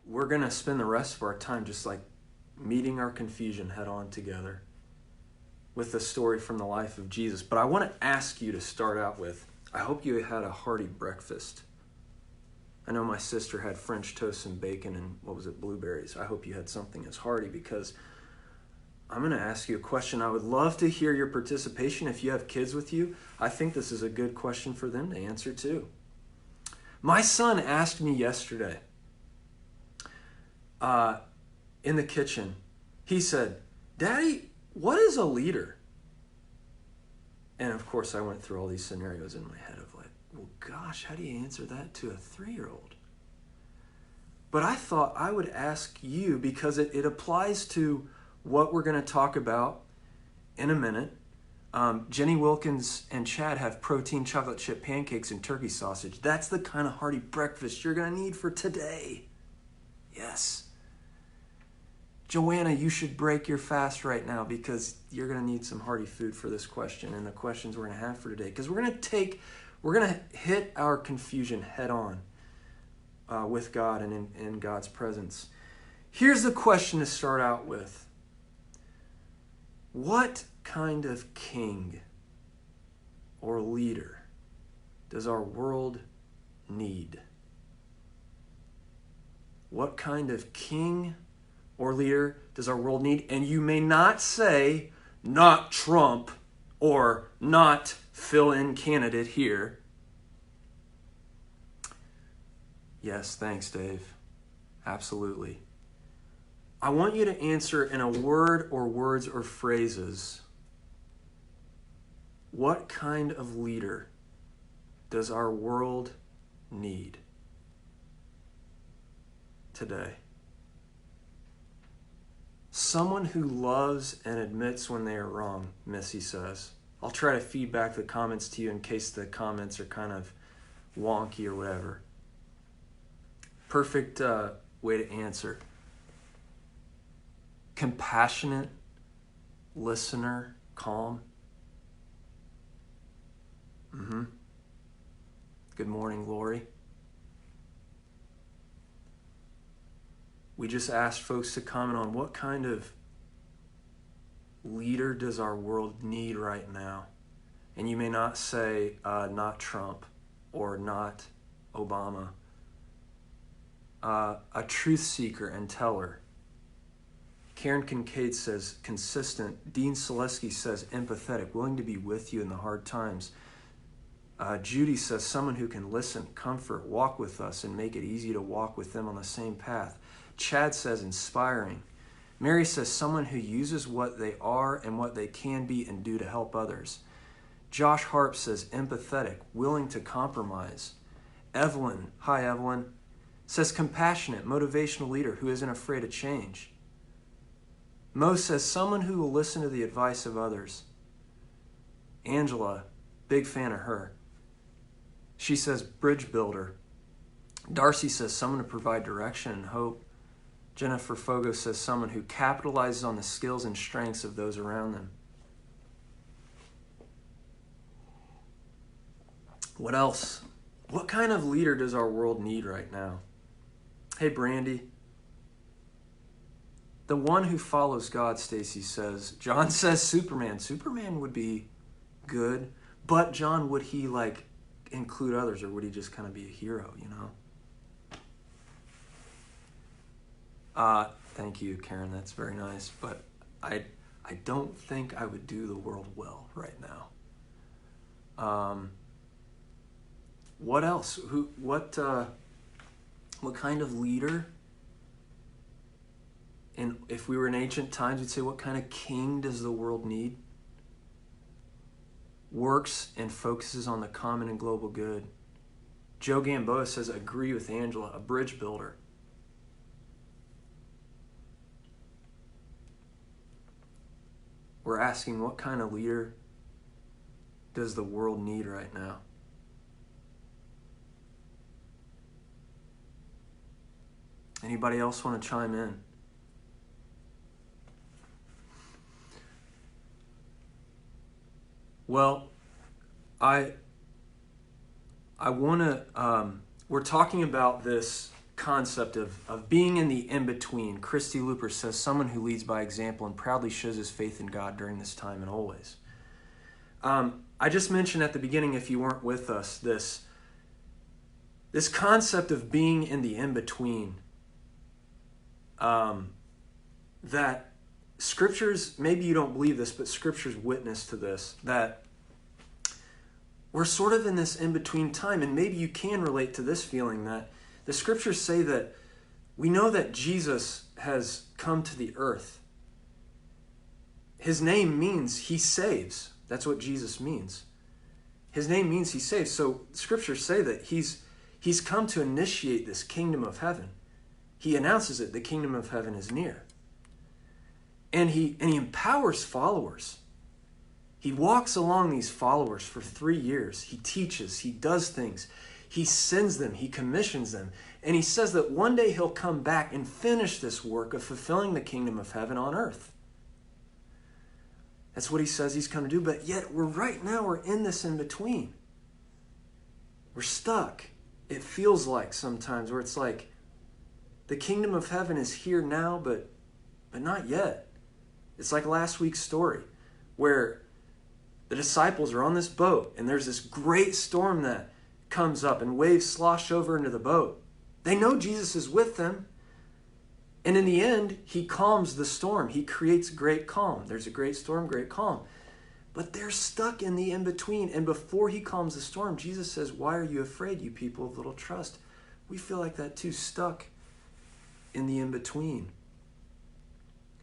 we're going to spend the rest of our time just like meeting our confusion head on together with the story from the life of Jesus. But I want to ask you to start out with, I hope you had a hearty breakfast. I know my sister had French toast and bacon and blueberries. I hope you had something as hearty, because I'm going to ask you a question. I would love to hear your participation if you have kids with you. I think this is a good question for them to answer too. My son asked me yesterday in the kitchen, he said, "Daddy, what is a leader?" And of course I went through all these scenarios in my head of like, well, gosh, how do you answer that to a 3-year-old? But I thought I would ask you, because it applies to what we're going to talk about in a minute. Jenny Wilkins and Chad have protein chocolate chip pancakes and turkey sausage. That's the kind of hearty breakfast you're going to need for today. Yes. Joanna, you should break your fast right now, because you're going to need some hearty food for this question and the questions we're going to have for today. Because we're going to hit our confusion head on with God and in God's presence. Here's the question to start out with. What kind of king or leader does our world need? What kind of king or leader does our world need? And you may not say, not Trump or not fill-in candidate here. Yes, thanks, Dave. Absolutely. I want you to answer in a word or words or phrases, what kind of leader does our world need today? Someone who loves and admits when they are wrong, Missy says. I'll try to feed back the comments to you in case the comments are kind of wonky or whatever. Perfect way to answer. Compassionate, listener, calm. Good morning, Lori. We just asked folks to comment on what kind of leader does our world need right now. And you may not say, not Trump or not Obama. A truth seeker and teller. Karen Kincaid says consistent. Dean Selesky says empathetic, willing to be with you in the hard times. Judy says someone who can listen, comfort, walk with us, and make it easy to walk with them on the same path. Chad says inspiring. Mary says someone who uses what they are and what they can be and do to help others. Josh Harp says empathetic, willing to compromise. Evelyn, hi Evelyn, says compassionate, motivational leader who isn't afraid of change. Mo says someone who will listen to the advice of others. Angela, big fan of her. She says bridge builder. Darcy says someone to provide direction and hope. Jennifer Fogo says someone who capitalizes on the skills and strengths of those around them. What else? What kind of leader does our world need right now? Hey, Brandy. The one who follows God, Stacy says. John says Superman. Superman would be good, but John, would he include others, or would he just kind of be a hero, you know? Thank you, Karen. That's very nice. But I don't think I would do the world well right now. What else? What kind of leader? And if we were in ancient times, we'd say, what kind of king does the world need? Works and focuses on the common and global good. Joe Gamboa says, agree with Angela, a bridge builder. We're asking, what kind of leader does the world need right now? Anybody else want to chime in? Well, I want to, we're talking about this concept of being in the in-between. Christy Looper says, someone who leads by example and proudly shows his faith in God during this time and always. I just mentioned at the beginning, if you weren't with us, this concept of being in the in-between. That scriptures, maybe you don't believe this, but scriptures witness to this, that we're sort of in this in-between time, and maybe you can relate to this feeling that the scriptures say that we know that Jesus has come to the earth. His name means he saves. That's what Jesus means. His name means he saves. So scriptures say that he's come to initiate this kingdom of heaven. He announces it, the kingdom of heaven is near. And he empowers followers. He walks along these followers for 3 years. He teaches, he does things. He sends them, he commissions them. And he says that one day he'll come back and finish this work of fulfilling the kingdom of heaven on earth. That's what he says he's come to do. But yet we're in this in between. We're stuck. It feels like sometimes where it's like the kingdom of heaven is here now, but not yet. It's like last week's story where the disciples are on this boat and there's this great storm that comes up and waves slosh over into the boat. They know Jesus is with them. And in the end, he calms the storm. He creates great calm. There's a great storm, great calm. But they're stuck in the in-between. And before he calms the storm, Jesus says, "Why are you afraid, you people of little trust?" We feel like that too, stuck in the in-between.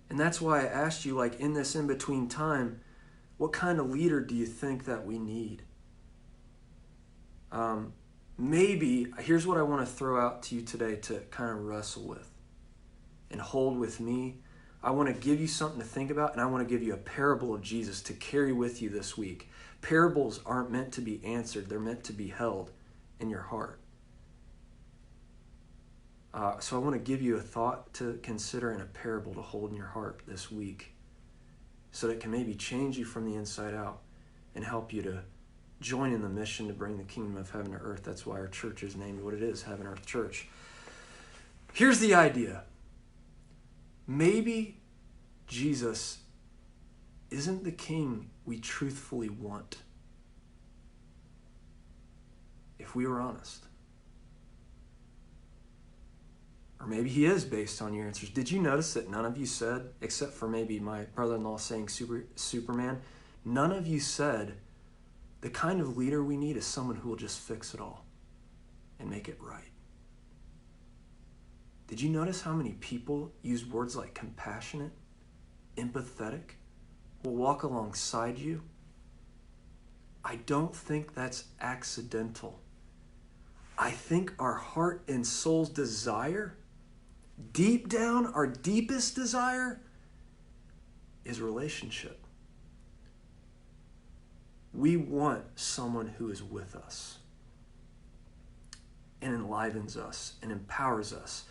And that's why I asked you, like, in this in-between time, what kind of leader do you think that we need? Maybe, here's what I want to throw out to you today to kind of wrestle with and hold with me. I want to give you something to think about, and I want to give you a parable of Jesus to carry with you this week. Parables aren't meant to be answered. They're meant to be held in your heart. So I want to give you a thought to consider and a parable to hold in your heart this week so that it can maybe change you from the inside out and help you to join in the mission to bring the kingdom of heaven to earth. That's why our church is named what it is, Heaven Earth Church. Here's the idea. Maybe Jesus isn't the king we truthfully want, if we were honest. Or maybe he is based on your answers. Did you notice that none of you said, except for maybe my brother-in-law saying Superman, none of you said the kind of leader we need is someone who will just fix it all and make it right? Did you notice how many people use words like compassionate, empathetic, will walk alongside you? I don't think that's accidental. I think our heart and soul's desire, deep down, our deepest desire, is relationship. We want someone who is with us and enlivens us and empowers us.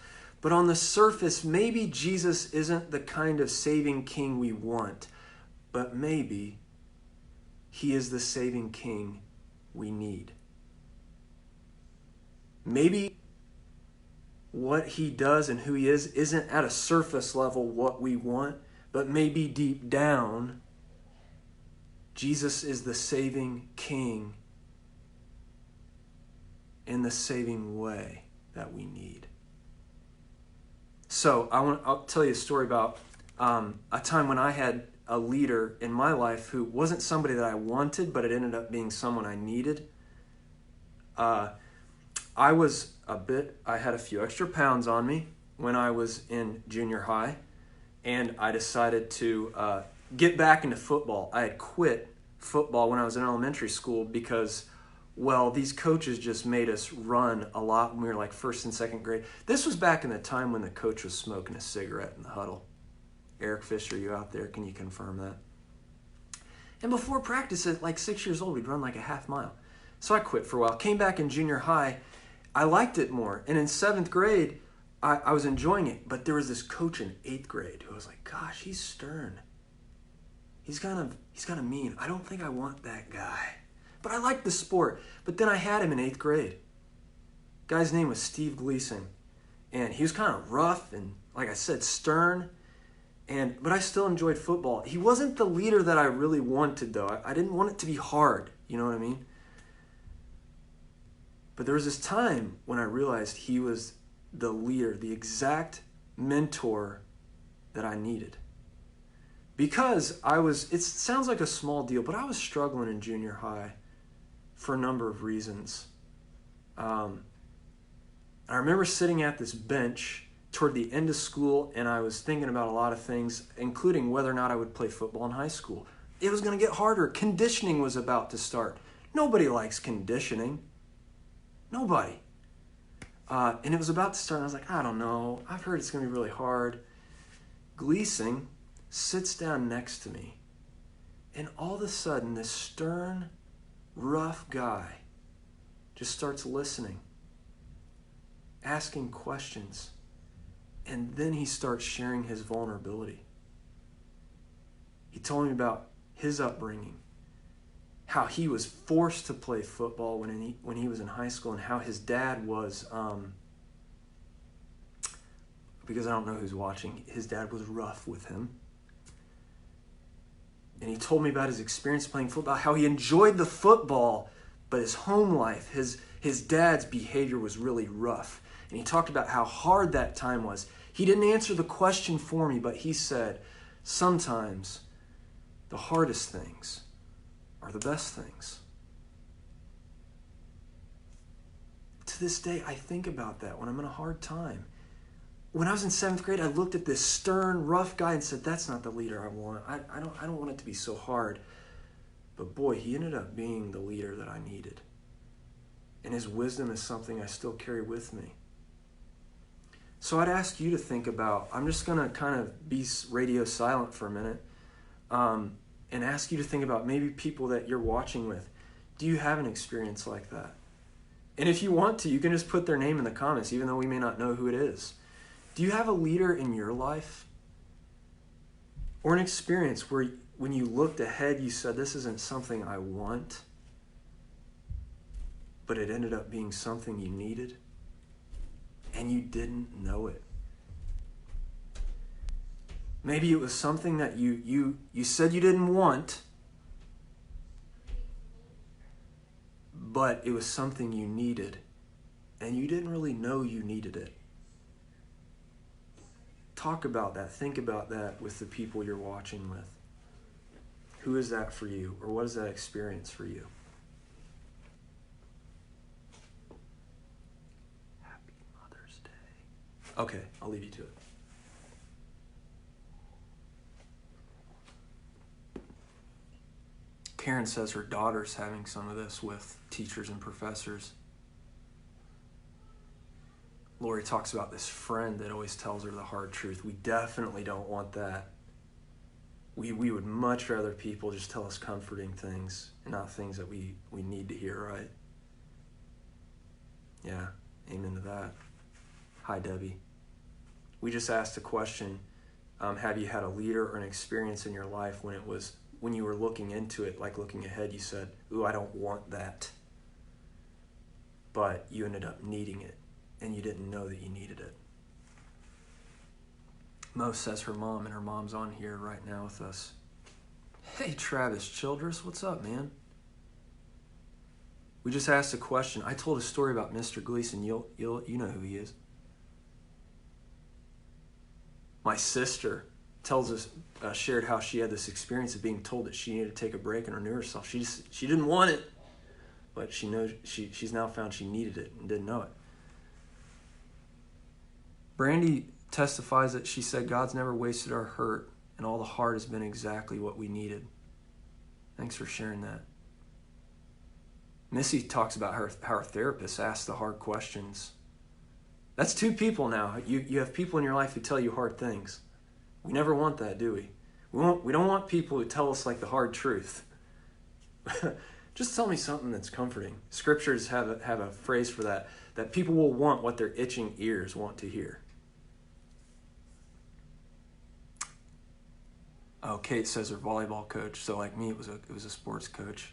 But on the surface, maybe Jesus isn't the kind of saving king we want, but maybe he is the saving king we need. Maybe what he does and who he is isn't at a surface level what we want, but maybe deep down, Jesus is the saving king in the saving way that we need. So I'll tell you a story about a time when I had a leader in my life who wasn't somebody that I wanted, but it ended up being someone I needed. I had a few extra pounds on me when I was in junior high, and I decided to get back into football. I had quit football when I was in elementary school because, well, these coaches just made us run a lot when we were like first and second grade. This was back in the time when the coach was smoking a cigarette in the huddle. Eric Fisher, you out there? Can you confirm that? And before practice at like 6 years old, we'd run like a half mile. So I quit for a while. Came back in junior high. I liked it more. And in 7th grade, I was enjoying it. But there was this coach in 8th grade who was like, gosh, he's stern. He's kind of mean. I don't think I want that guy. But I liked the sport. But then I had him in 8th grade. Guy's name was Steve Gleason. And he was kind of rough and, like I said, stern. But I still enjoyed football. He wasn't the leader that I really wanted, though. I didn't want it to be hard. You know what I mean? But there was this time when I realized he was the leader, the exact mentor that I needed. Because it sounds like a small deal, but I was struggling in junior high for a number of reasons. I remember sitting at this bench toward the end of school, and I was thinking about a lot of things, including whether or not I would play football in high school. It was going to get harder. Conditioning was about to start. Nobody likes conditioning. Nobody. And it was about to start, and I was like, I don't know. I've heard it's going to be really hard. Gleason sits down next to me, and all of a sudden, this stern, rough guy just starts listening, asking questions, and then he starts sharing his vulnerability. He told me about his upbringing, how he was forced to play football when he was in high school, and how his dad was, because I don't know who's watching, his dad was rough with him. And he told me about his experience playing football, how he enjoyed the football, but his home life, his dad's behavior was really rough. And he talked about how hard that time was. He didn't answer the question for me, but he said, sometimes the hardest things are the best things. To this day, I think about that when I'm in a hard time. When I was in 7th grade, I looked at this stern, rough guy and said, that's not the leader I want. I don't want it to be so hard. But boy, he ended up being the leader that I needed. And his wisdom is something I still carry with me. So I'd ask you to think about, I'm just going to kind of be radio silent for a minute, and ask you to think about maybe people that you're watching with. Do you have an experience like that? And if you want to, you can just put their name in the comments, even though we may not know who it is. Do you have a leader in your life? Or an experience where when you looked ahead, you said, this isn't something I want, but it ended up being something you needed, and you didn't know it? Maybe it was something that you said you didn't want, but it was something you needed, and you didn't really know you needed it. Talk about that. Think about that with the people you're watching with. Who is that for you? Or what is that experience for you? Happy Mother's Day. Okay, I'll leave you to it. Karen says her daughter's having some of this with teachers and professors. Lori talks about this friend that always tells her the hard truth. We definitely don't want that. We would much rather people just tell us comforting things and not things that we need to hear, right? Yeah, amen to that. Hi, Debbie. We just asked a question, have you had a leader or an experience in your life when you were looking into it, like looking ahead, you said, ooh, I don't want that. But you ended up needing it, and you didn't know that you needed it. Mo says her mom, and her mom's on here right now with us. Hey, Travis Childress, what's up, man? We just asked a question. I told a story about Mr. Gleason. You know who he is. My sister tells us, shared how she had this experience of being told that she needed to take a break and renew herself. She didn't want it, but she knows she's now found she needed it and didn't know it. Brandy testifies that she said God's never wasted our hurt, and all the hard has been exactly what we needed. Thanks for sharing that. Missy talks about how her therapist asks the hard questions. That's two people now. You have people in your life who tell you hard things. We never want that, do we? We don't want people who tell us like the hard truth. Just tell me something that's comforting. Scriptures have a phrase for that people will want what their itching ears want to hear. Oh, Kate says her volleyball coach. So like me, it was a sports coach.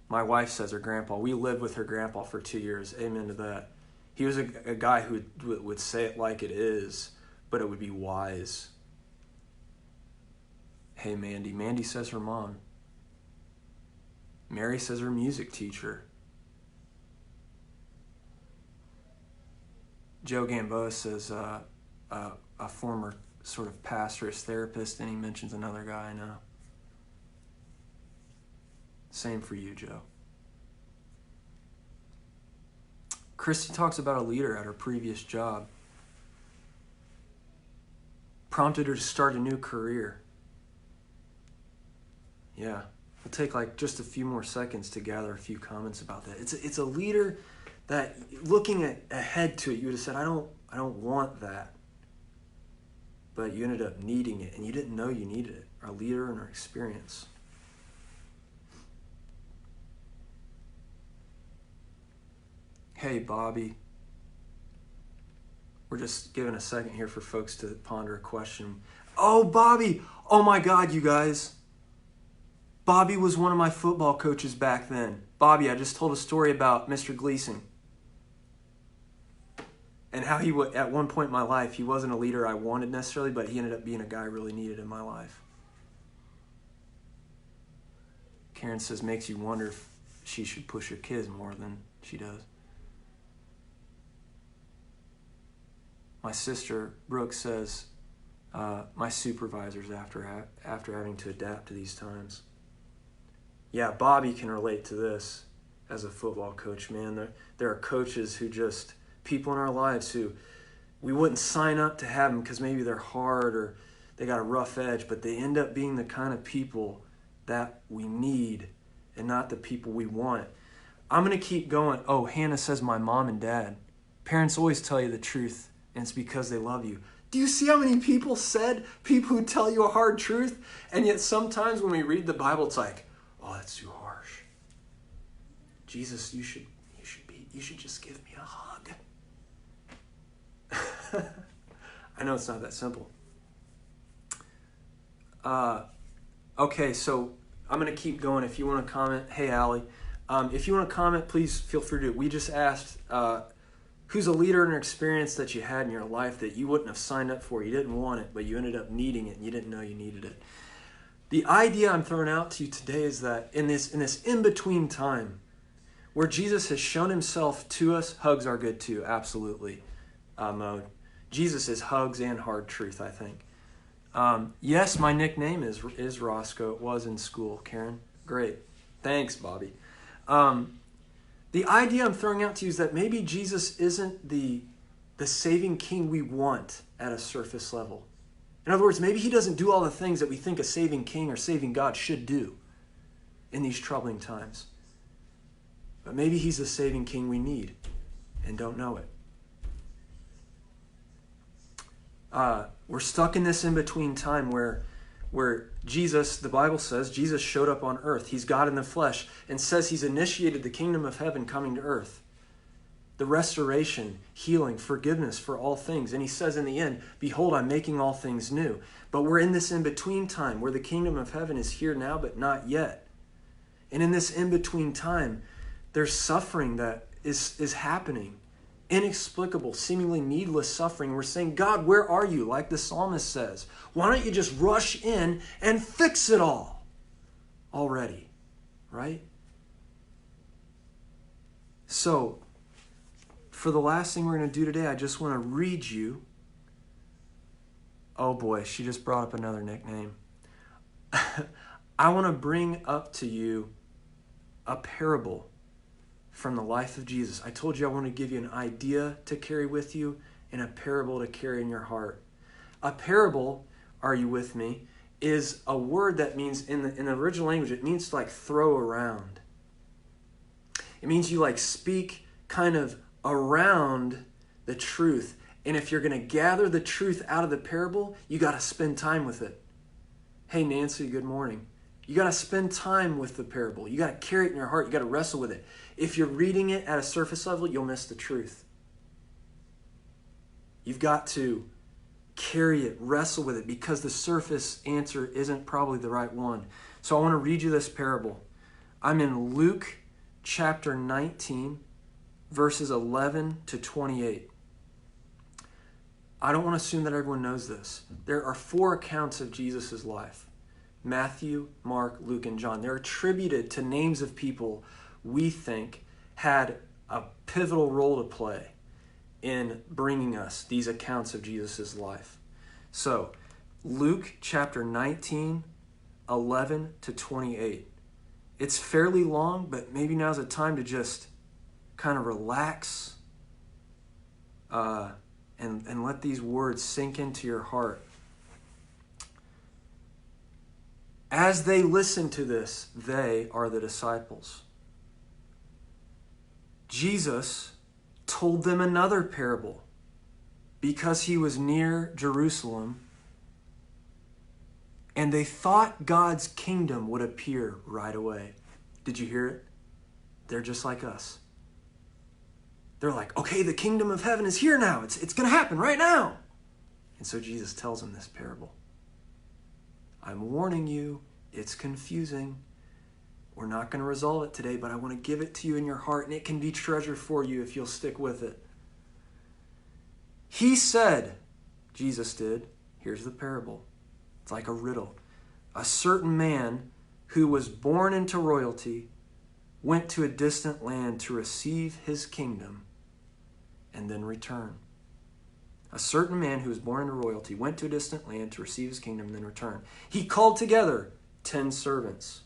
My wife says her grandpa. We lived with her grandpa for 2 years. Amen to that. He was a guy who would say it like it is, but it would be wise. Hey, Mandy. Mandy says her mom. Mary says her music teacher. Joe Gamboa says a former sort of pastorist therapist, and he mentions another guy I know. Same for you, Joe. Christy talks about a leader at her previous job. Prompted her to start a new career. Yeah, we'll take like just a few more seconds to gather a few comments about that. It's a leader that, looking ahead to it, you would have said, I don't want that. But you ended up needing it, and you didn't know you needed it. Our leader and our experience. Hey, Bobby. We're just giving a second here for folks to ponder a question. Oh, Bobby. Oh, my God, you guys. Bobby was one of my football coaches back then. Bobby, I just told a story about Mr. Gleason. And how he at one point in my life, he wasn't a leader I wanted necessarily, but he ended up being a guy I really needed in my life. Karen says, makes you wonder if she should push her kids more than she does. My sister, Brooke, says, my supervisors after having to adapt to these times. Yeah, Bobby can relate to this as a football coach, man. There are coaches who just, people in our lives who we wouldn't sign up to have them because maybe they're hard or they got a rough edge, but they end up being the kind of people that we need and not the people we want. I'm going to keep going. Oh, Hannah says my mom and dad. Parents always tell you the truth, and it's because they love you. Do you see how many people who tell you a hard truth? And yet sometimes when we read the Bible, it's like, oh, that's too harsh. Jesus, you should just give me a hug. I know it's not that simple. Okay, so I'm going to keep going. If you want to comment, hey, Allie. If you want to comment, please feel free to. We just asked, who's a leader in an experience that you had in your life that you wouldn't have signed up for? You didn't want it, but you ended up needing it, and you didn't know you needed it. The idea I'm throwing out to you today is that in this in-between time, where Jesus has shown himself to us, hugs are good too, absolutely. Mode. Jesus is hugs and hard truth, I think. Yes, my nickname is Roscoe. It was in school, Karen. Great. Thanks, Bobby. The idea I'm throwing out to you is that maybe Jesus isn't the saving king we want at a surface level. In other words, maybe he doesn't do all the things that we think a saving king or saving God should do in these troubling times. But maybe he's the saving king we need and don't know it. We're stuck in this in-between time where Jesus, the Bible says, Jesus showed up on earth. He's God in the flesh and says he's initiated the kingdom of heaven coming to earth. The restoration, healing, forgiveness for all things. And he says in the end, behold, I'm making all things new. But we're in this in-between time where the kingdom of heaven is here now, but not yet. And in this in-between time, there's suffering that is happening. Inexplicable, seemingly needless suffering. We're saying, God, where are you? Like the psalmist says, why don't you just rush in and fix it all already, right? So, for the last thing we're going to do today, I just want to read you. Oh boy, she just brought up another nickname. I want to bring up to you a parable from the life of Jesus. I told you I want to give you an idea to carry with you and a parable to carry in your heart. A parable, are you with me, is a word that means, in the original language, it means to like throw around. It means you like speak kind of around the truth. And if you're going to gather the truth out of the parable, you got to spend time with it. Hey, Nancy, good morning. You got to spend time with the parable. You got to carry it in your heart. You got to wrestle with it. If you're reading it at a surface level, you'll miss the truth. You've got to carry it, wrestle with it, because the surface answer isn't probably the right one. So I want to read you this parable. I'm in Luke chapter 19, verses 11 to 28. I don't want to assume that everyone knows this. There are 4 accounts of Jesus' life: Matthew, Mark, Luke, and John. They're attributed to names of people we think had a pivotal role to play in bringing us these accounts of Jesus' life. So, Luke chapter 19, 11 to 28. It's fairly long, but maybe now's a time to just kind of relax and let these words sink into your heart. As they listened to this, they are the disciples. Jesus told them another parable because he was near Jerusalem and they thought God's kingdom would appear right away. Did you hear it? They're just like us. They're like, okay, the kingdom of heaven is here now. It's going to happen right now. And so Jesus tells them this parable. I'm warning you, it's confusing. We're not going to resolve it today, but I want to give it to you in your heart, and it can be treasure for you if you'll stick with it. He said, Jesus did, here's the parable. It's like a riddle. A certain man who was born into royalty went to a distant land to receive his kingdom and then return. A certain man who was born into royalty went to a distant land to receive his kingdom and then return. He called together 10 servants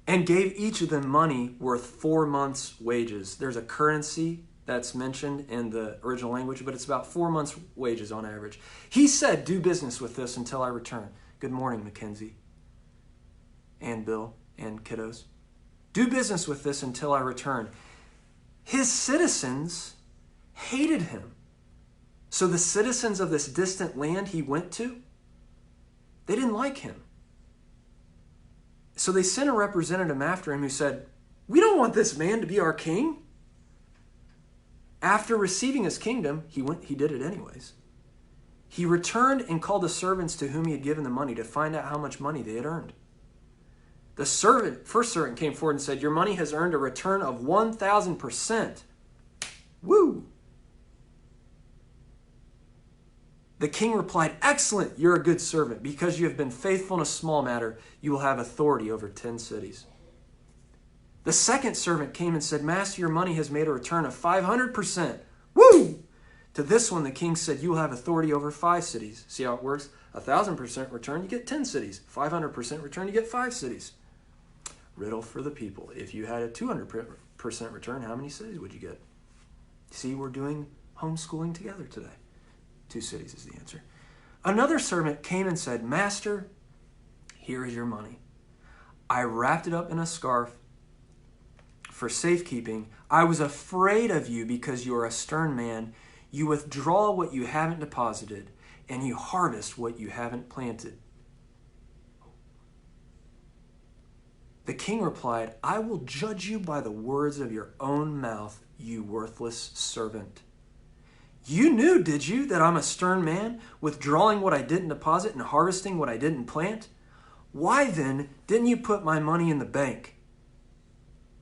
and gave each of them money worth 4 months' wages. There's a currency that's mentioned in the original language, but it's about 4 months' wages on average. He said, do business with this until I return. Good morning, Mackenzie and Bill and kiddos. Do business with this until I return. His citizens hated him. So the citizens of this distant land he went to, they didn't like him. So they sent a representative after him who said, we don't want this man to be our king. After receiving his kingdom, he did it anyways. He returned and called the servants to whom he had given the money to find out how much money they had earned. The first servant came forward and said, your money has earned a return of 1,000%. Woo! The king replied, excellent, you're a good servant. Because you have been faithful in a small matter, you will have authority over 10 cities. The second servant came and said, master, your money has made a return of 500%. Woo! To this one, the king said, you will have authority over 5 cities. See how it works? 1,000% return, you get 10 cities. 500% return, you get 5 cities. Riddle for the people. If you had a 200% return, how many cities would you get? See, we're doing homeschooling together today. 2 cities is the answer. Another servant came and said, master, here is your money. I wrapped it up in a scarf for safekeeping. I was afraid of you because you are a stern man. You withdraw what you haven't deposited, and you harvest what you haven't planted. The king replied, I will judge you by the words of your own mouth, you worthless servant. You knew, did you, that I'm a stern man, withdrawing what I didn't deposit and harvesting what I didn't plant? Why then didn't you put my money in the bank?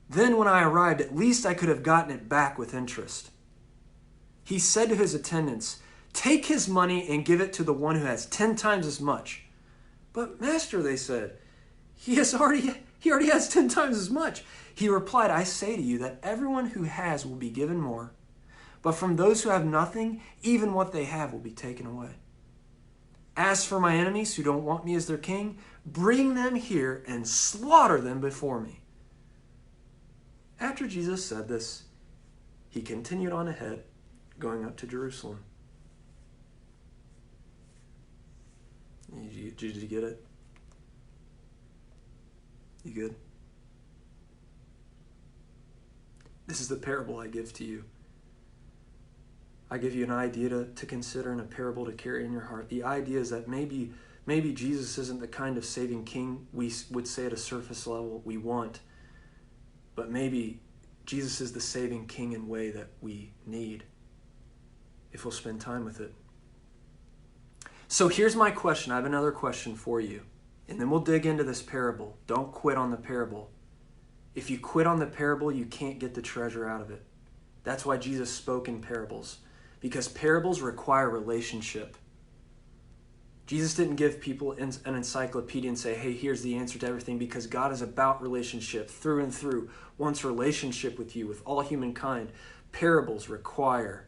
Then when I arrived, at least I could have gotten it back with interest. He said to his attendants, take his money and give it to the one who has 10 times as much. But master, they said, he already has 10 times as much. He replied, I say to you that everyone who has will be given more. But from those who have nothing, even what they have will be taken away. As for my enemies who don't want me as their king, bring them here and slaughter them before me. After Jesus said this, he continued on ahead, going up to Jerusalem. Did you get it? You good? This is the parable I give to you. I give you an idea to consider and a parable to carry in your heart. The idea is that maybe Jesus isn't the kind of saving king we would say at a surface level we want, but maybe Jesus is the saving king in a way that we need if we'll spend time with it. So here's my question. I have another question for you, and then we'll dig into this parable. Don't quit on the parable. If you quit on the parable, you can't get the treasure out of it. That's why Jesus spoke in parables, because parables require relationship. Jesus didn't give people an encyclopedia and say, hey, here's the answer to everything, because God is about relationship through and through, wants relationship with you, with all humankind. Parables require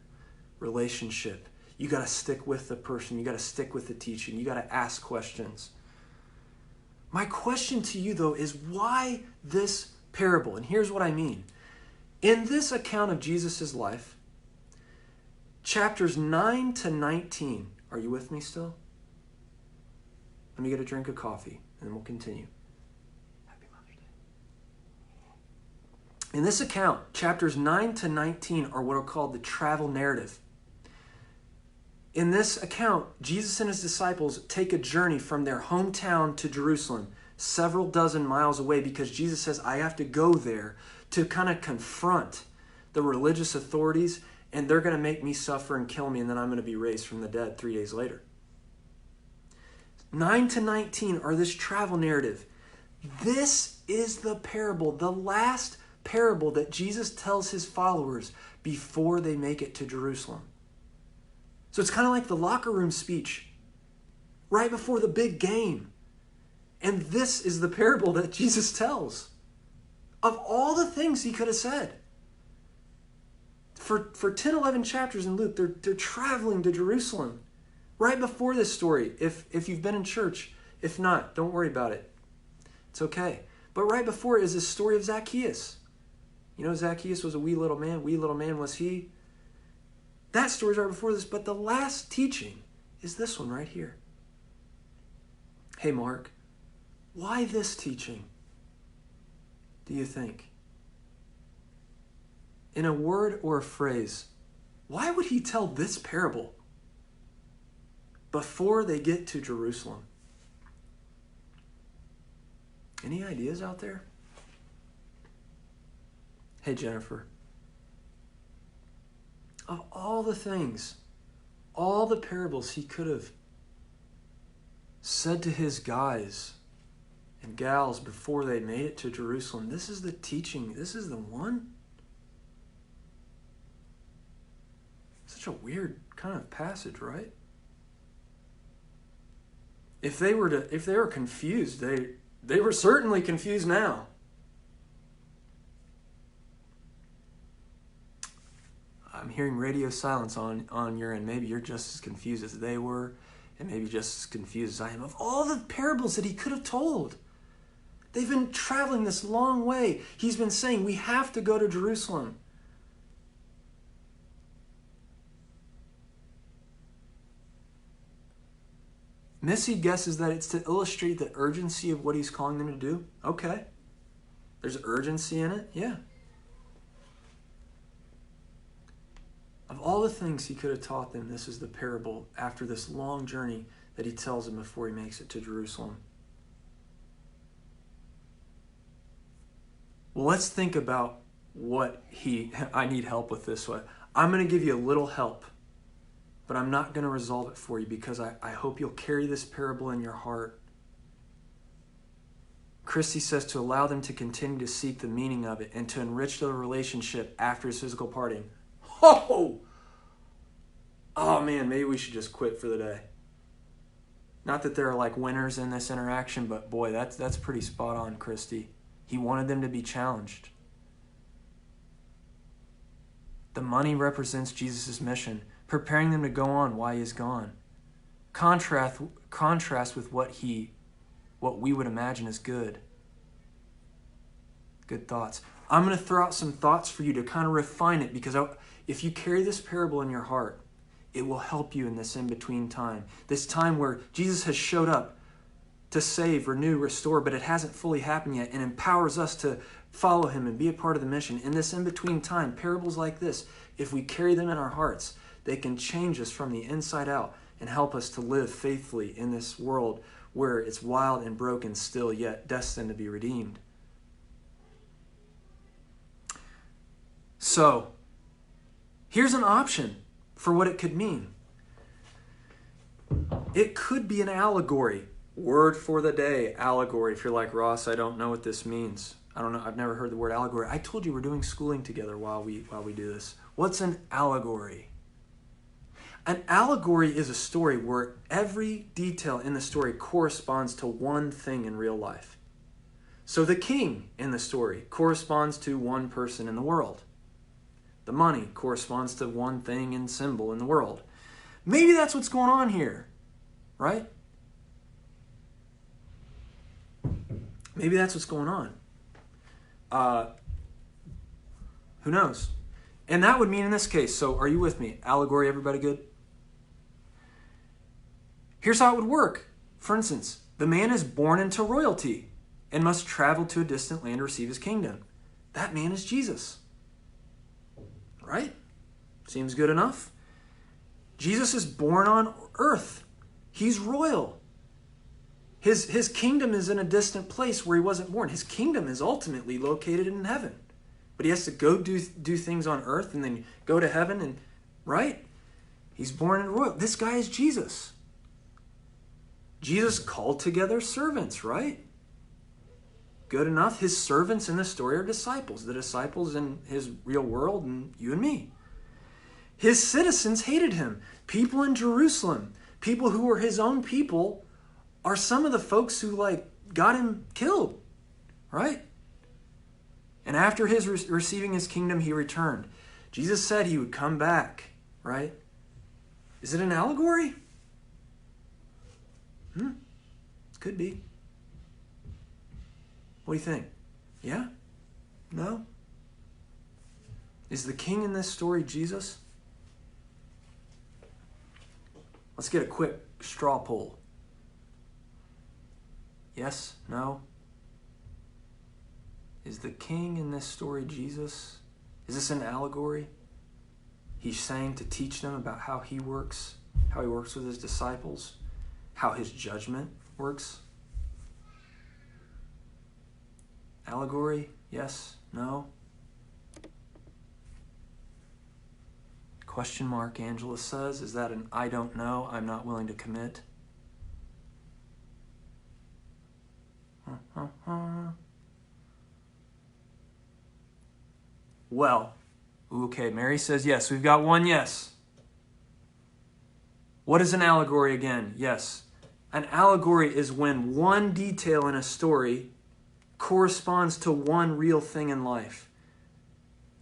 relationship. You got to stick with the person. You got to stick with the teaching. You got to ask questions. My question to you, though, is why this parable? And here's what I mean. In this account of Jesus' life, chapters 9 to 19, are you with me still? Let me get a drink of coffee, and then we'll continue. Happy Mother's Day. In this account, chapters 9 to 19 are what are called the travel narrative. In this account, Jesus and his disciples take a journey from their hometown to Jerusalem, several dozen miles away, because Jesus says, I have to go there to kind of confront the religious authorities, and they're going to make me suffer and kill me, and then I'm going to be raised from the dead 3 days later. 9 to 19 are this travel narrative. This is the parable, the last parable that Jesus tells his followers before they make it to Jerusalem. So it's kind of like the locker room speech right before the big game. And this is the parable that Jesus tells. Of all the things he could have said. For 10, 11 chapters in Luke, they're traveling to Jerusalem. Right before this story, if you've been in church, if not, don't worry about it. It's okay. But right before it is this story of Zacchaeus. You know, Zacchaeus was a wee little man. Wee little man was he. That story's right before this, but the last teaching is this one right here. Hey, Mark, why this teaching, do you think? In a word or a phrase, why would he tell this parable before they get to Jerusalem? Any ideas out there? Hey, Jennifer. Of all the things, all the parables he could have said to his guys and gals before they made it to Jerusalem, this is the teaching, this is the one? Such a weird kind of passage, right? If they were confused, they were certainly confused now. I'm hearing radio silence on your end. Maybe you're just as confused as they were, and maybe just as confused as I am. Of all the parables that he could have told, they've been traveling this long way. He's been saying, we have to go to Jerusalem. Missy guesses that it's to illustrate the urgency of what he's calling them to do. Okay. There's urgency in it. Yeah. Of all the things he could have taught them, this is the parable after this long journey that he tells them before he makes it to Jerusalem. Well, let's think about what I need help with this one. I'm going to give you a little help, but I'm not going to resolve it for you because I hope you'll carry this parable in your heart. Christy says to allow them to continue to seek the meaning of it and to enrich their relationship after his physical parting. Oh man, maybe we should just quit for the day. Not that there are like winners in this interaction, but boy, that's pretty spot on, Christy. He wanted them to be challenged. The money represents Jesus' mission, preparing them to go on while he is gone. Contrast with what we would imagine is good. Good thoughts. I'm going to throw out some thoughts for you to kind of refine it, because if you carry this parable in your heart, it will help you in this in-between time. This time where Jesus has showed up to save, renew, restore, but it hasn't fully happened yet, and empowers us to follow him and be a part of the mission. In this in-between time, parables like this, if we carry them in our hearts, they can change us from the inside out and help us to live faithfully in this world where it's wild and broken still, yet destined to be redeemed. So, here's an option for what it could mean. It could be an allegory. Word for the day, allegory. If you're like, Ross, I don't know what this means. I don't know. I've never heard the word allegory. I told you we're doing schooling together while we do this. What's an allegory? An allegory is a story where every detail in the story corresponds to one thing in real life. So the king in the story corresponds to one person in the world. The money corresponds to one thing and symbol in the world. Maybe that's what's going on here, right? Maybe that's what's going on. Who knows? And that would mean in this case, so are you with me? Allegory, everybody good? Here's how it would work. For instance, the man is born into royalty and must travel to a distant land to receive his kingdom. That man is Jesus. Right? Seems good enough. Jesus is born on earth. He's royal. His kingdom is in a distant place where he wasn't born. His kingdom is ultimately located in heaven. But he has to go do things on earth and then go to heaven, and right? He's born in royal. This guy is Jesus. Jesus called together servants, right? Good enough. His servants in the story are disciples. The disciples in his real world, and you and me. His citizens hated him. People in Jerusalem, people who were his own people, are some of the folks who got him killed, right? And after his receiving his kingdom, he returned. Jesus said he would come back, right? Is it an allegory? Could be. What do you think? Yeah? No? Is the king in this story Jesus? Let's get a quick straw poll. Yes? No? Is the king in this story Jesus? Is this an allegory? He's saying to teach them about how he works with his disciples, how his judgment works. Allegory? Yes? No? Question mark, Angela says. Is that an I don't know, I'm not willing to commit? Well, okay, Mary says yes. We've got one yes. What is an allegory again? Yes. An allegory is when one detail in a story corresponds to one real thing in life.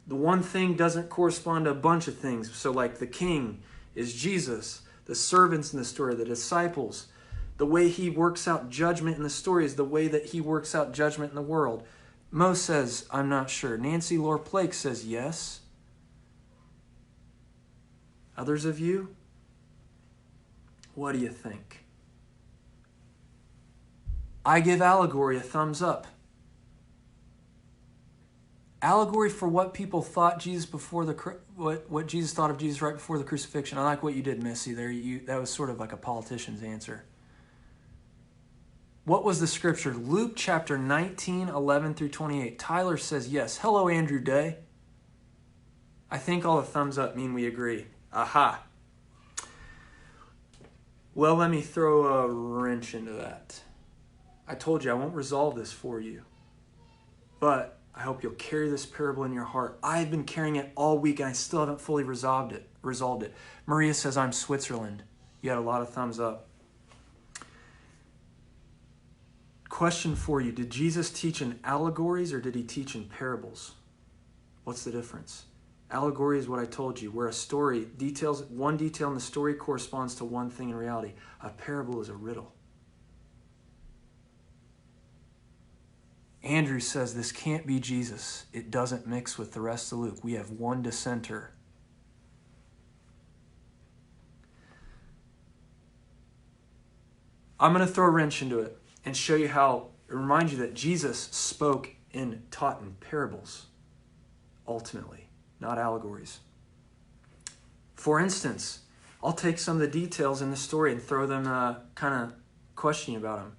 The one thing doesn't correspond to a bunch of things. So like the king is Jesus, the servants in the story, the disciples. The way he works out judgment in the story is the way that he works out judgment in the world. Mo says, I'm not sure. Nancy Lore Plake says yes. Others of you? What do you think? I give allegory a thumbs up. Allegory for what people thought Jesus before what Jesus thought of Jesus right before the crucifixion. I like what you did, Missy. There, that was sort of like a politician's answer. What was the scripture? Luke chapter 19, 11 through 28. Tyler says yes. Hello, Andrew Day. I think all the thumbs up mean we agree. Aha. Well, let me throw a wrench into that. I told you I won't resolve this for you. But I hope you'll carry this parable in your heart. I've been carrying it all week and I still haven't fully resolved it. Maria says I'm Switzerland. You had a lot of thumbs up. Question for you. Did Jesus teach in allegories or did he teach in parables? What's the difference? Allegory is what I told you, where a story one detail in the story corresponds to one thing in reality. A parable is a riddle. Andrew says this can't be Jesus. It doesn't mix with the rest of Luke. We have one dissenter. I'm going to throw a wrench into it and show you how, remind you that Jesus spoke and taught in parables, ultimately, not allegories. For instance, I'll take some of the details in the story and throw them, kind of question you about them.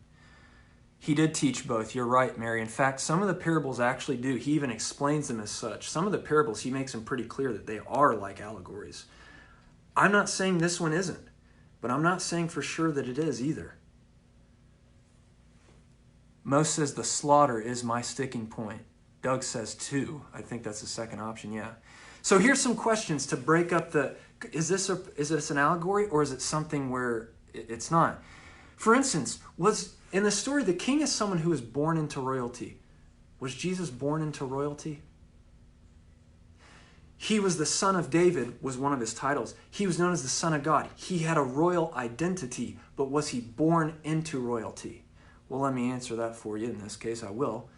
He did teach both. You're right, Mary. In fact, some of the parables actually do. He even explains them as such. Some of the parables, he makes them pretty clear that they are like allegories. I'm not saying this one isn't, but I'm not saying for sure that it is either. Mo says the slaughter is my sticking point. Doug says 2. I think that's the second option, yeah. So here's some questions to break up the, is this an allegory, or is it something where it's not? For instance, was in the story, the king is someone who is born into royalty. Was Jesus born into royalty? He was the son of David, was one of his titles. He was known as the Son of God. He had a royal identity, but was he born into royalty? Well, let me answer that for you. In this case, I will.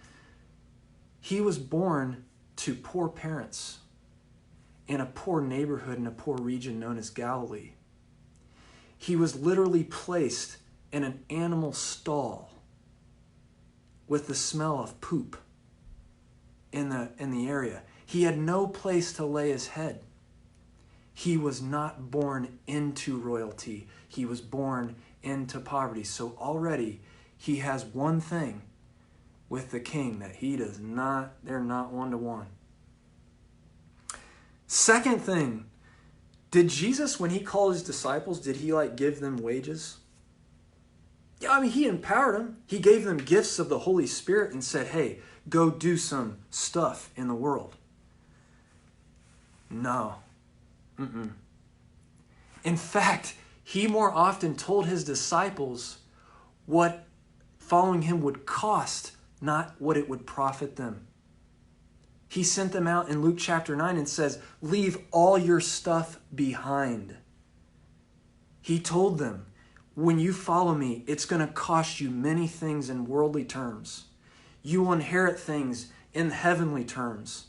He was born to poor parents in a poor neighborhood in a poor region known as Galilee. He was literally placed in an animal stall with the smell of poop in the area. He had no place to lay his head. He was not born into royalty. He was born into poverty. So already he has one thing with the king that he does not, they're not one-to-one. Second thing, did Jesus, when he called his disciples, did he give them wages? Yeah, I mean, he empowered them. He gave them gifts of the Holy Spirit and said, hey, go do some stuff in the world. No. In fact, he more often told his disciples what following him would cost, not what it would profit them. He sent them out in Luke chapter 9 and says, leave all your stuff behind. He told them, when you follow me, it's going to cost you many things in worldly terms. You will inherit things in heavenly terms.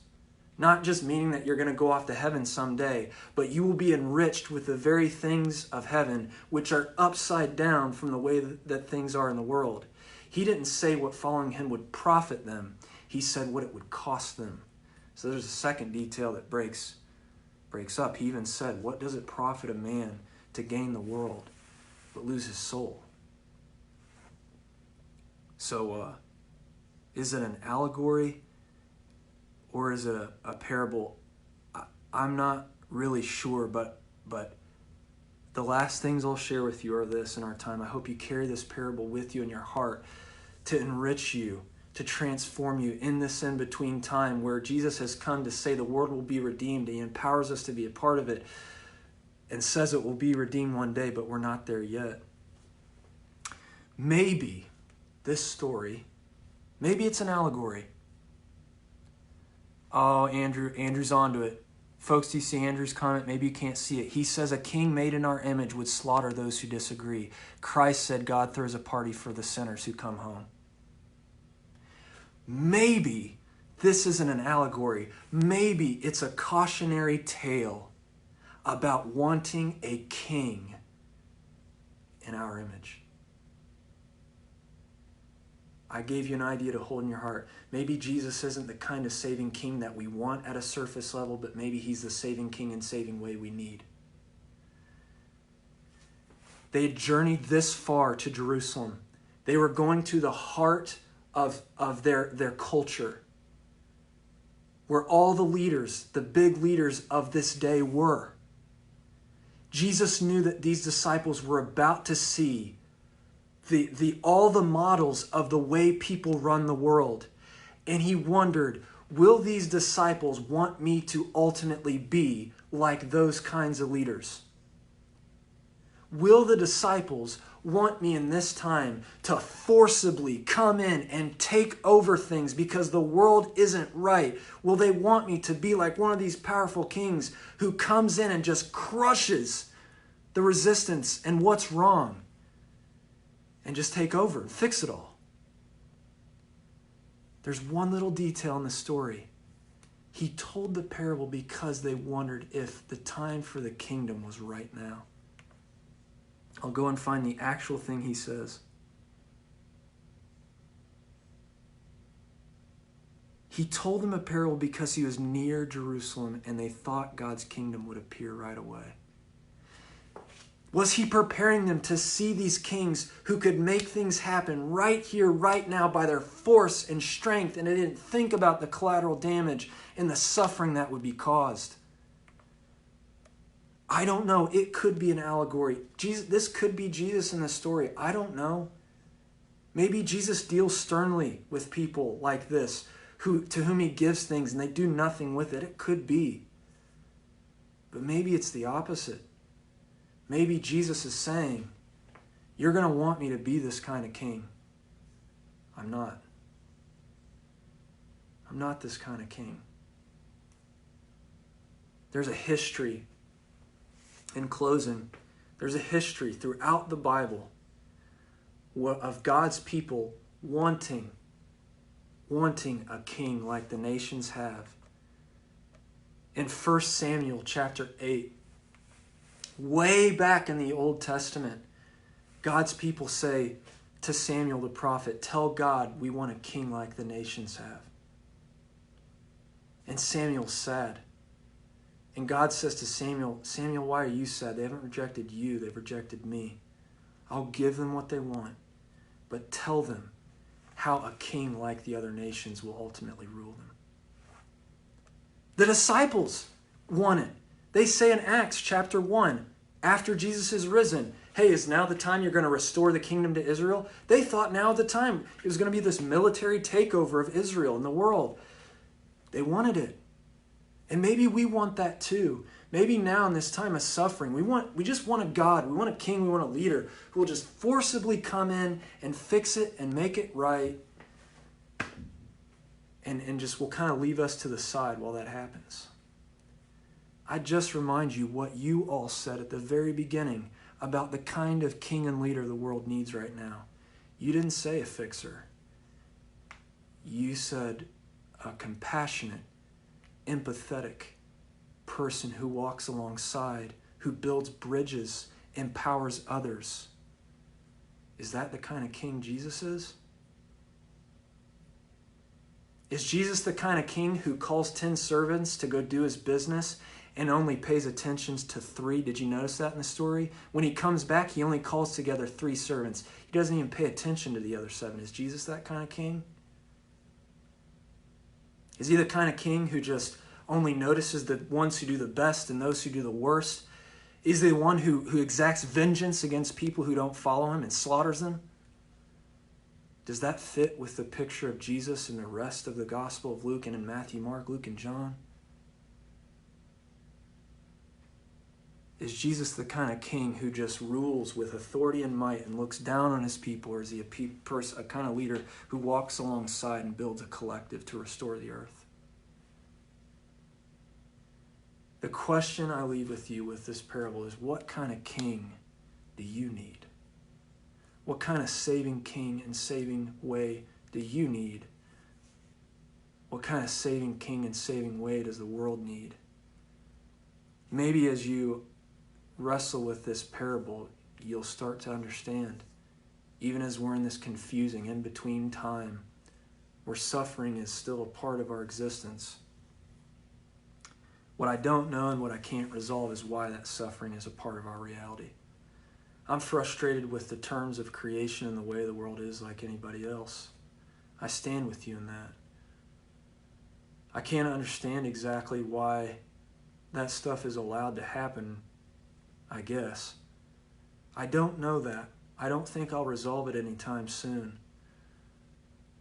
Not just meaning that you're going to go off to heaven someday, but you will be enriched with the very things of heaven, which are upside down from the way that things are in the world. He didn't say what following him would profit them. He said what it would cost them. So there's a second detail that breaks up. He even said, what does it profit a man to gain the world but lose his soul? So is it an allegory? Or is it a parable? I'm not really sure, but the last things I'll share with you are this in our time. I hope you carry this parable with you in your heart to enrich you, to transform you in this in-between time where Jesus has come to say the world will be redeemed. He empowers us to be a part of it and says it will be redeemed one day, but we're not there yet. Maybe this story, maybe it's an allegory. Oh, Andrew's onto it. Folks, do you see Andrew's comment? Maybe you can't see it. He says, a king made in our image would slaughter those who disagree. Christ said God throws a party for the sinners who come home. Maybe this isn't an allegory. Maybe it's a cautionary tale about wanting a king in our image. I gave you an idea to hold in your heart. Maybe Jesus isn't the kind of saving king that we want at a surface level, but maybe he's the saving king and saving way we need. They had journeyed this far to Jerusalem. They were going to the heart of their culture, where all the leaders, the big leaders of this day were. Jesus knew that these disciples were about to see all the models of the way people run the world. And he wondered, will these disciples want me to ultimately be like those kinds of leaders? Will the disciples want me in this time to forcibly come in and take over things because the world isn't right? Will they want me to be like one of these powerful kings who comes in and just crushes the resistance and what's wrong and just take over and fix it all? There's one little detail in the story. He told the parable because they wondered if the time for the kingdom was right now. I'll go and find the actual thing he says. He told them a parable because he was near Jerusalem and they thought God's kingdom would appear right away. Was he preparing them to see these kings who could make things happen right here, right now by their force and strength, and they didn't think about the collateral damage and the suffering that would be caused? I don't know. It could be an allegory. This could be Jesus in the story. I don't know. Maybe Jesus deals sternly with people like this, to whom he gives things and they do nothing with it. It could be. But maybe it's the opposite. Maybe Jesus is saying, you're going to want me to be this kind of king. I'm not. I'm not this kind of king. There's a history, in closing, there's a history throughout the Bible of God's people wanting a king like the nations have. In 1 Samuel chapter 8, way back in the Old Testament, God's people say to Samuel the prophet, tell God we want a king like the nations have. And Samuel's sad. And God says to Samuel, Samuel, why are you sad? They haven't rejected you, they've rejected me. I'll give them what they want, but tell them how a king like the other nations will ultimately rule them. The disciples want it. They say in Acts chapter 1, after Jesus is risen, hey, is now the time you're going to restore the kingdom to Israel? They thought now at the time it was going to be this military takeover of Israel and the world. They wanted it. And maybe we want that too. Maybe now in this time of suffering, we just want a God, we want a king, we want a leader who will just forcibly come in and fix it and make it right, and just will kind of leave us to the side while that happens. I just remind you what you all said at the very beginning about the kind of king and leader the world needs right now. You didn't say a fixer. You said a compassionate, empathetic person who walks alongside, who builds bridges, empowers others. Is that the kind of king Jesus is? Is Jesus the kind of king who calls 10 servants to go do his business and only pays attention to 3? Did you notice that in the story? When he comes back, he only calls together 3 servants. He doesn't even pay attention to the other 7. Is Jesus that kind of king? Is he the kind of king who just only notices the ones who do the best and those who do the worst? Is he the one who exacts vengeance against people who don't follow him and slaughters them? Does that fit with the picture of Jesus in the rest of the Gospel of Luke and in Matthew, Mark, Luke, and John? Is Jesus the kind of king who just rules with authority and might and looks down on his people, or is he a kind of leader who walks alongside and builds a collective to restore the earth? The question I leave with you with this parable is, what kind of king do you need? What kind of saving king and saving way do you need? What kind of saving king and saving way does the world need? Maybe as you wrestle with this parable, you'll start to understand, even as we're in this confusing in-between time where suffering is still a part of our existence. What I don't know and what I can't resolve is why that suffering is a part of our reality. I'm frustrated with the terms of creation and the way the world is like anybody else. I stand with you in that. I can't understand exactly why that stuff is allowed to happen, I guess. I don't know that. I don't think I'll resolve it anytime soon.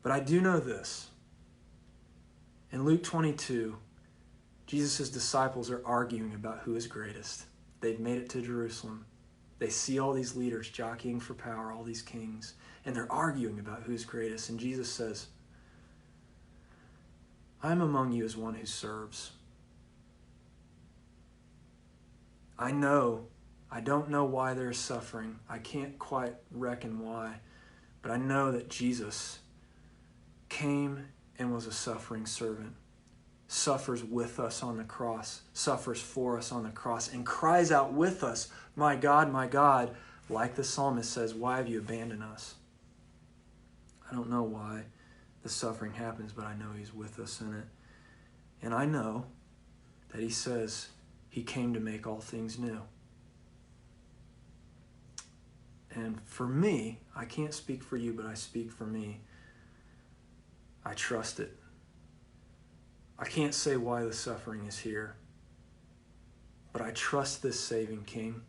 But I do know this. In Luke 22, Jesus' disciples are arguing about who is greatest. They've made it to Jerusalem. They see all these leaders jockeying for power, all these kings, and they're arguing about who's greatest. And Jesus says, I'm among you as one who serves. I don't know why there's suffering. I can't quite reckon why, but I know that Jesus came and was a suffering servant, suffers with us on the cross, suffers for us on the cross, and cries out with us, my God, like the psalmist says, why have you abandoned us? I don't know why the suffering happens, but I know he's with us in it. And I know that he says he came to make all things new. And for me, I can't speak for you, but I speak for me. I trust it. I can't say why the suffering is here, but I trust this saving King,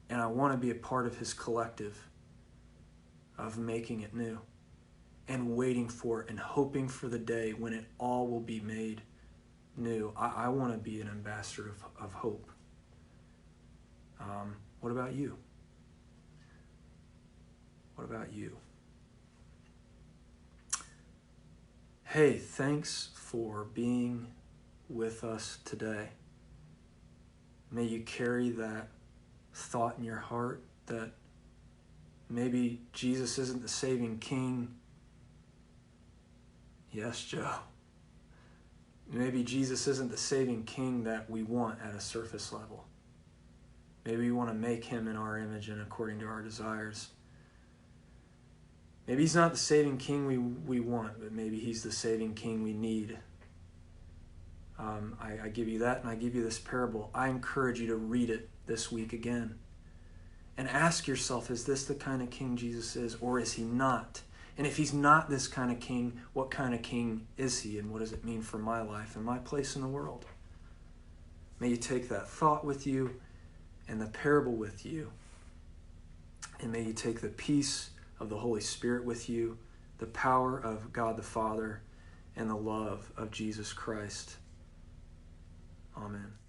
and I want to be a part of his collective. of making it new and waiting for it and hoping for the day when it all will be made new. I want to be an ambassador of hope. What about you? What about you? Hey, thanks for being with us today. May you carry that thought in your heart that maybe Jesus isn't the saving King. Yes, Joe. Maybe Jesus isn't the saving King that we want at a surface level. Maybe we want to make him in our image and according to our desires. Maybe he's not the saving King we want, but maybe he's the saving King we need. I give you that, and I give you this parable. I encourage you to read it this week again. And ask yourself, is this the kind of King Jesus is, or is he not? And if he's not this kind of King, what kind of King is he, and what does it mean for my life and my place in the world? May you take that thought with you and the parable with you. And may you take the peace of the Holy Spirit with you, the power of God the Father, and the love of Jesus Christ. Amen.